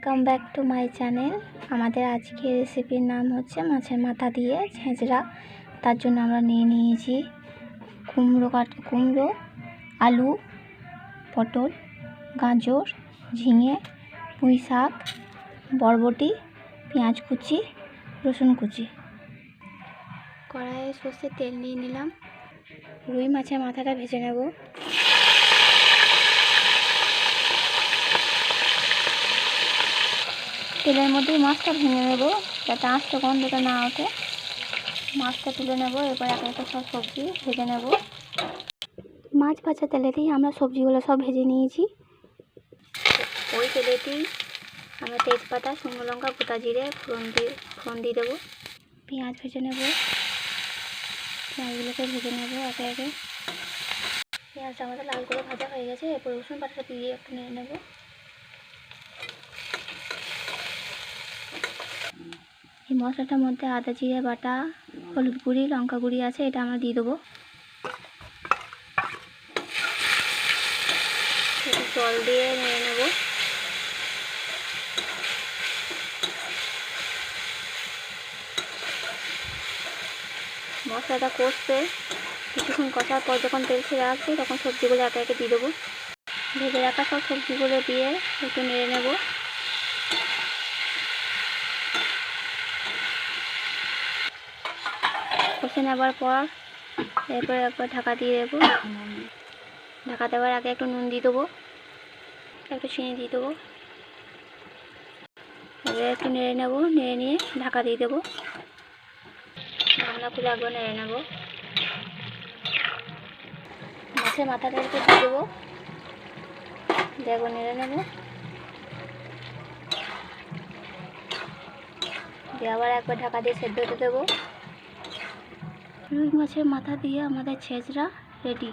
Welcome back to my channel. আমাদের আজকে রেসিপির নাম হচ্ছে মাছের মাথা দিয়ে ছেঁচড়া। তার জন্য আমরা নিয়েছি কুমড়ো, আলু, পটল, গাজর, ঝিঙে, পুঁই শাক, বরবটি, পেঁয়াজ কুচি, রসুন কুচি। কড়াইয়ে সর্ষের তেল নিয়ে নিলাম। রুই মাছের মাথাটা ভেজে নেব। তেলের মধ্যে মাছটা ভেঙে নেব যাতে আঁচটা গন্ধটা না ওঠে। মাছটা তুলে নেব। এরপর এক একটা সব সবজি ভেজে নেব। মাছ ভাজা তেলেতেই আমরা সবজিগুলো সব ভেজে নিয়েছি। ওই তেলেতেই আমরা তেজপাতা, শুকনো লঙ্কা, গোটা জিরে ফোড়ন দিয়ে দেবো। পেঁয়াজ ভেজে নেব। পেঁয়াজগুলোকে ভেজে নেব একে একে। পেঁয়াজটা আমাদের লাল করে ভাজা হয়ে গেছে। এরপর রসুন বাটাটা দিয়ে একটু নেড়ে নেব। এই মশলাটার মধ্যে আদা জিরে বাটা, হলুদ গুঁড়ি, লঙ্কা গুঁড়ি আছে, এটা আমরা দিয়ে দেবো। জল দিয়ে নেড়ে নেব। মশলাটা কষবে। কিছুক্ষণ কষার পর যখন তেল ছেড়ে আসবে তখন সবজিগুলো একে একে দিয়ে দেবো। ভেজে রাখা সব সবজিগুলো দিয়ে একটু নেড়ে নেব। কষে নেবার পর এরপর একবার ঢাকা দিয়ে দেবো। ঢাকা দেওয়ার আগে একটু নুন দিয়ে দেবো, একটু চিনি দিয়ে দেবো। এবার একটু নেড়ে নেব। নেড়ে নিয়ে ঢাকা দিয়ে দেবো। ঢাকনা খুলে একবার নেড়ে নেব। মাছের মাথাটা একটু দিয়ে দেবো। একবার নেড়ে নেব। দিয়ে আবার একবার ঢাকা দিয়ে সেদ্ধ হতে দেবো। রুই মাছের মাথা দিয়ে আমাদের ছেঁচড়া রেডি।